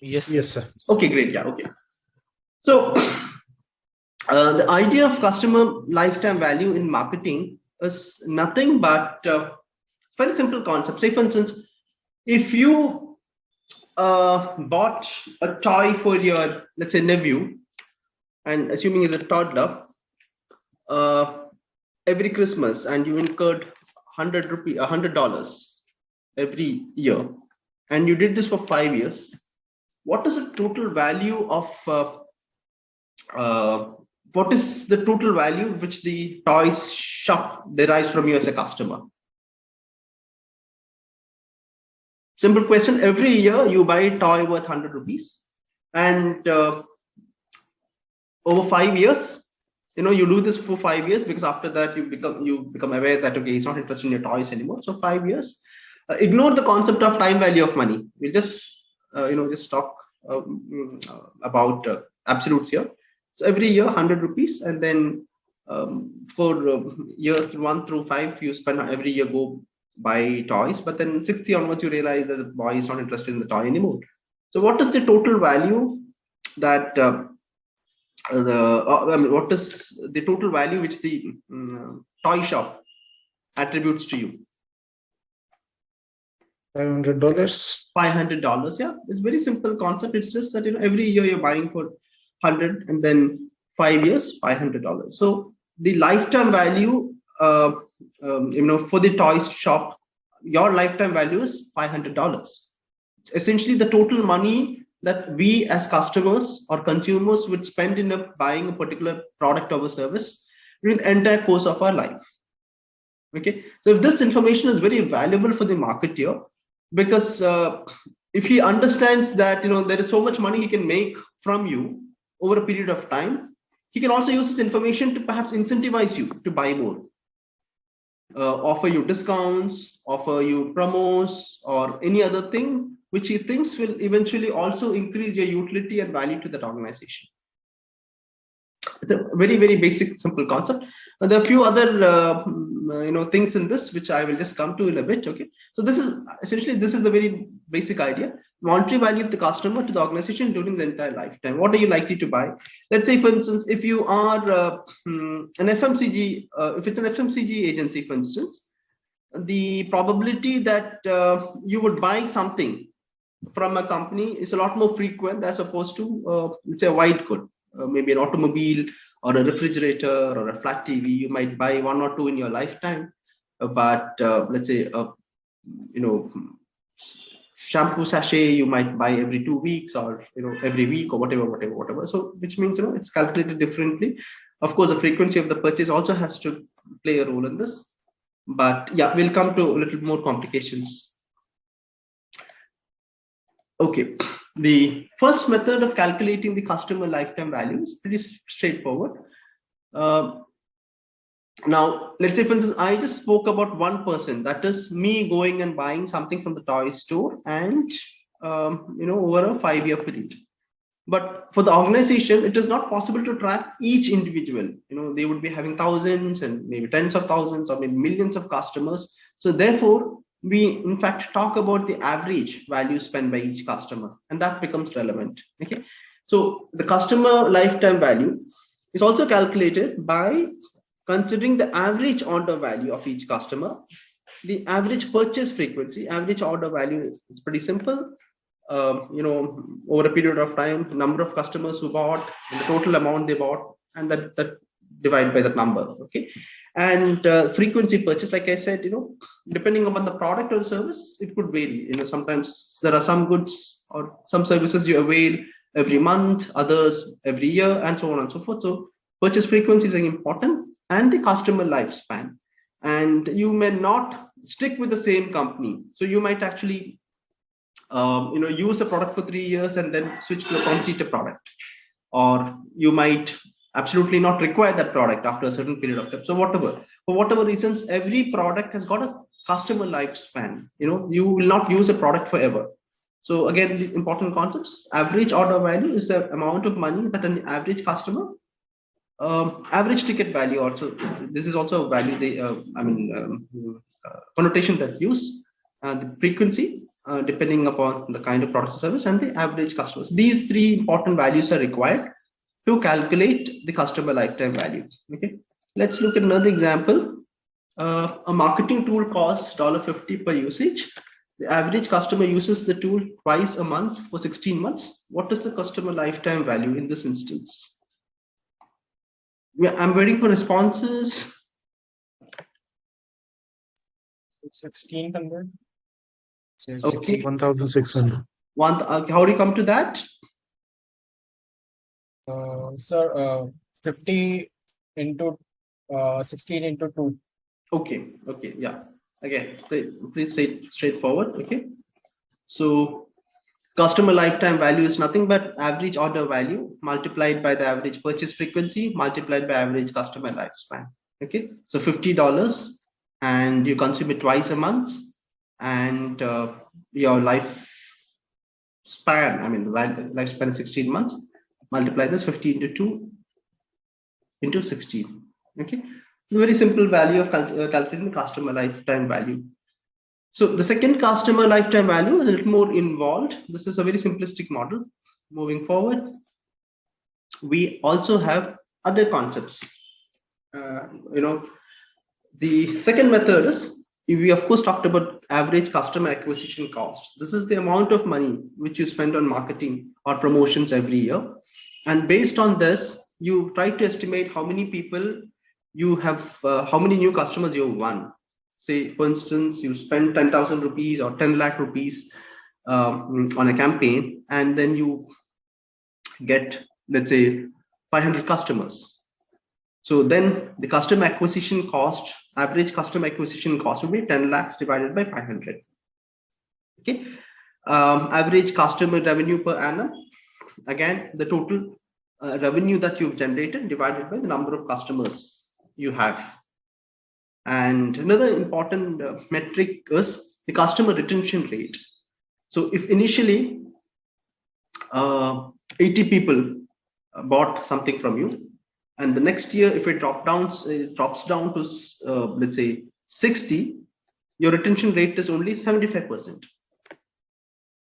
Yes. Yes, sir. Okay, great. Yeah, okay. So the idea of customer lifetime value in marketing is nothing but very simple concept. Say, for instance, if you bought a toy for your, let's say, nephew, and assuming he's a toddler, uh, every Christmas, and you incurred $100 every year, and you did this for 5 years, what is the total value of uh, what is the total value which the toys shop derives from you as a customer? Simple question. Every year you buy a toy worth 100 rupees, and over 5 years, you do this for 5 years, because after that you become aware that okay, he's not interested in your toys anymore. So 5 years. Ignore the concept of time value of money. We'll just talk about absolutes here. So every year 100 rupees, and then for years 1 through 5, you spend every year go buy toys. But then 60 onwards, you realize that the boy is not interested in the toy anymore. So what is the total value that what is the total value which the toy shop attributes to you? $500. $500. Yeah, it's very simple concept. It's just that every year you're buying for 100, and then 5 years, $500. So the lifetime value, for the toys shop, your lifetime value is $500. It's essentially the total money that we as customers or consumers would spend in buying a particular product or service during the entire course of our life. Okay, so if this information is very valuable for the marketer, because if he understands that there is so much money he can make from you over a period of time, he can also use this information to perhaps incentivize you to buy more, offer you discounts, offer you promos, or any other thing which he thinks will eventually also increase your utility and value to that organization. It's a very, very basic, simple concept. There are a few other things in this which I will just come to in a bit. Okay, so this is the very basic idea. Monetary value of the customer to the organization during the entire lifetime. What are you likely to buy? Let's say, for instance, if you are an FMCG, if it's an FMCG agency, for instance, the probability that you would buy something from a company is a lot more frequent as opposed to let's say a white good, maybe an automobile or a refrigerator or a flat TV. You might buy one or two in your lifetime, but let's say shampoo sachet you might buy every 2 weeks, or every week, or whatever. So which means it's calculated differently. Of course, the frequency of the purchase also has to play a role in this, but yeah, we'll come to a little more complications. Okay, the first method of calculating the customer lifetime value is pretty straightforward. Now, let's say, for instance, I just spoke about one person, that is me going and buying something from the toy store, and over a 5-year period. But for the organization, it is not possible to track each individual. They would be having thousands and maybe tens of thousands or maybe millions of customers. So therefore, we in fact talk about the average value spent by each customer, and that becomes relevant. Okay, so the customer lifetime value is also calculated by considering the average order value of each customer, the average purchase frequency. Average order value is pretty simple. Over a period of time, the number of customers who bought, and the total amount they bought, and that divided by that number. Okay, and frequency purchase, like I said, depending upon the product or service, it could vary. Sometimes there are some goods or some services you avail every month, others every year, and so on and so forth. So purchase frequency is important, and the customer lifespan. And you may not stick with the same company, so you might actually use the product for 3 years and then switch to a competitor product, or you might absolutely not require that product after a certain period of time. So for whatever reasons, every product has got a customer lifespan. You will not use a product forever. So again, the important concepts: average order value is the amount of money that an average customer, average ticket value also, this is also a value they connotation that use, the frequency, depending upon the kind of product or service, and the average customers. These three important values are required to calculate the customer lifetime value. Okay, let's look at another example. A marketing tool costs $50 per usage. The average customer uses the tool twice a month for 16 months. What is the customer lifetime value in this instance? Yeah, I'm waiting for responses. 1600. Okay. 1,600. How do you come to that? Sir, 50 into 16 into 2. Okay. Yeah. Again, please say straightforward. Okay. So customer lifetime value is nothing but average order value multiplied by the average purchase frequency multiplied by average customer lifespan. Okay. So $50 and you consume it twice a month, and your lifespan, I mean the lifespan is 16 months. Multiply this 50 into 2 into 16. Okay. Very simple value of calculating the customer lifetime value. So the second customer lifetime value is a little more involved. This is a very simplistic model. Moving forward, we also have other concepts. The second method is, we of course talked about average customer acquisition cost. This is the amount of money which you spend on marketing or promotions every year. And based on this, you try to estimate how many people you have, how many new customers you have won. Say, for instance, you spend 10,000 rupees or 10 lakh rupees on a campaign, and then you get, let's say, 500 customers. So then the customer acquisition cost, average customer acquisition cost will be 10 lakhs divided by 500. Okay. Average customer revenue per annum, again, the total revenue that you've generated divided by the number of customers you have. And another important metric is the customer retention rate. So if initially 80 people bought something from you, and the next year if it drops down to let's say 60, your retention rate is only 75%,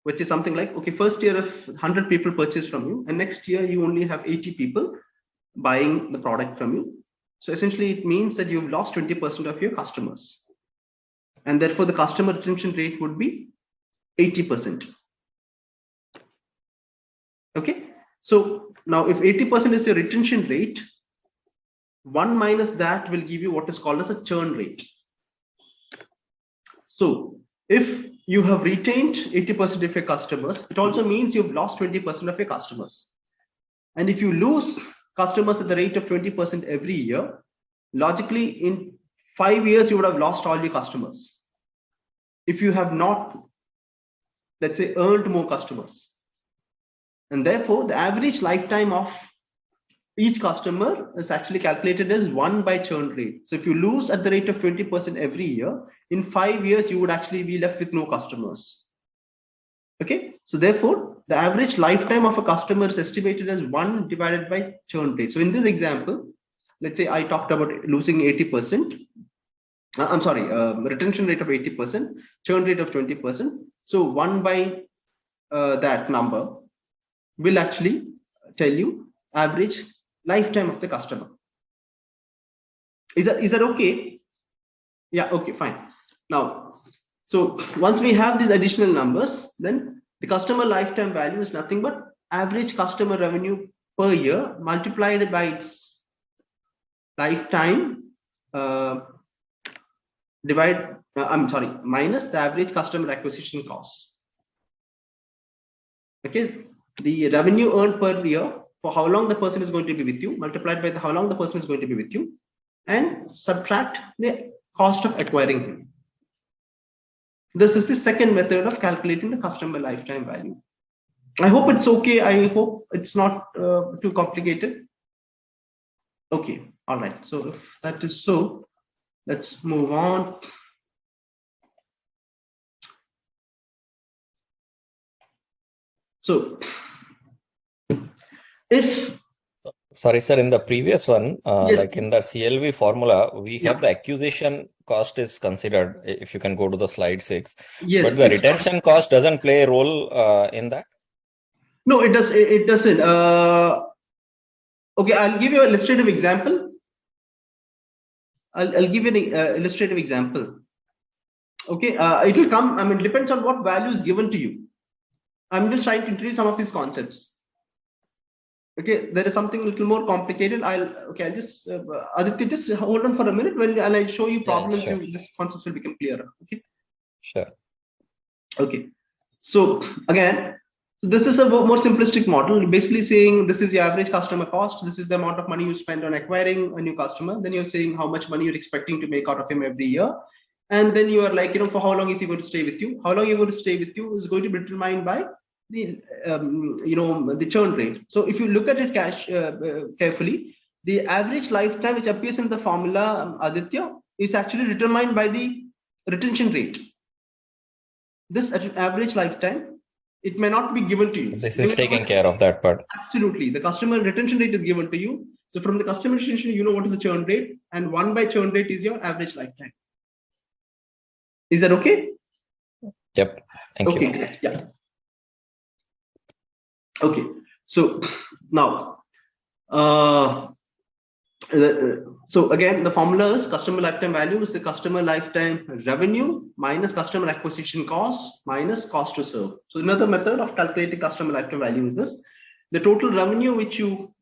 which is something like, okay, first year if 100 people purchase from you, and next year you only have 80 people buying the product from you. So essentially it means that you've lost 20% of your customers, and therefore the customer retention rate would be 80%. Okay, so now if 80% is your retention rate, 1 minus that will give you what is called as a churn rate. So if you have retained 80% of your customers, it also means you've lost 20% of your customers. And if you lose customers at the rate of 20% every year, logically in 5 years you would have lost all your customers if you have not, let's say, earned more customers. And therefore the average lifetime of each customer is actually calculated as 1 by churn rate. So if you lose at the rate of 20% every year, in 5 years you would actually be left with no customers. Okay, so therefore the average lifetime of a customer is estimated as 1 divided by churn rate. So in this example, let's say I talked about losing 80%. Retention rate of 80%, churn rate of 20%. So 1 by that number will actually tell you average lifetime of the customer. Is that okay? Yeah, okay, fine. Now, so once we have these additional numbers, then the customer lifetime value is nothing but average customer revenue per year multiplied by its lifetime minus the average customer acquisition cost. Okay, the revenue earned per year for how long the person is going to be with you multiplied by how long the person is going to be with you, and subtract the cost of acquiring him. This is the second method of calculating the customer lifetime value. I hope it's okay. I hope it's not too complicated. Okay, all right. So if that is so, let's move on. So if Sorry, sir. In the previous one, Yes. like in the CLV formula, we Yeah. have the acquisition cost is considered. If you can go to the slide 6, Yes, but the please. retention cost doesn't play a role in that. No, it does. It doesn't. Okay, I'll give you an illustrative example. I'll give you an illustrative example. Okay, it will come. I mean, it depends on what value is given to you. I'm just trying to introduce some of these concepts. Okay, there is something a little more complicated. I'll just Aditya, just hold on for a minute and I'll show you problems. Sure. This concepts will become clearer. Okay. Sure. Okay. So again, this is a more simplistic model. Basically saying this is your average customer cost. This is the amount of money you spend on acquiring a new customer. Then you're saying how much money you're expecting to make out of him every year. And then you are like, for how long is he going to stay with you? How long you're going to stay with you is going to be determined by the, the churn rate. So if you look at it carefully, the average lifetime which appears in the formula, Aditya, is actually determined by the retention rate. This average lifetime, it may not be given to you. This is taking care of that part. Absolutely. The customer retention rate is given to you. So from the customer retention, you know what is the churn rate, and 1 by churn rate is your average lifetime. Is that okay? Yep. Thank you. Okay, great. Yeah. Okay. So now, so again, the formula is customer lifetime value is the customer lifetime revenue minus customer acquisition cost minus cost to serve. So another method of calculating customer lifetime value is this: the total revenue which you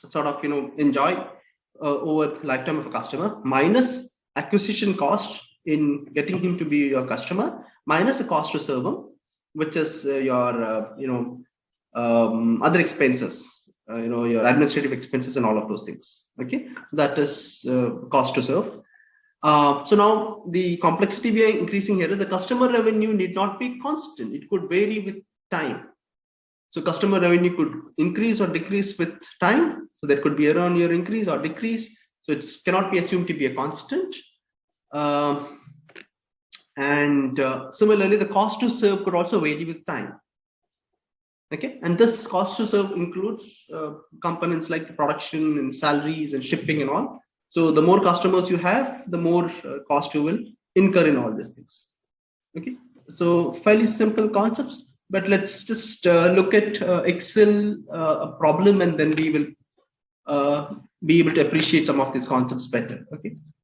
sort of enjoy over the lifetime of a customer minus acquisition cost in getting him to be your customer minus the cost to serve him, which is your other expenses. Your administrative expenses and all of those things. Okay, that is cost to serve. So now the complexity we are increasing here is the customer revenue need not be constant. It could vary with time. So customer revenue could increase or decrease with time. So there could be year-on-year increase or decrease. So it cannot be assumed to be a constant. Similarly, the cost to serve could also vary with time. Okay, and this cost to serve includes components like production and salaries and shipping and all. So the more customers you have, the more cost you will incur in all these things. Okay, so fairly simple concepts, but let's just look at Excel a problem, and then we will be able to appreciate some of these concepts better. Okay,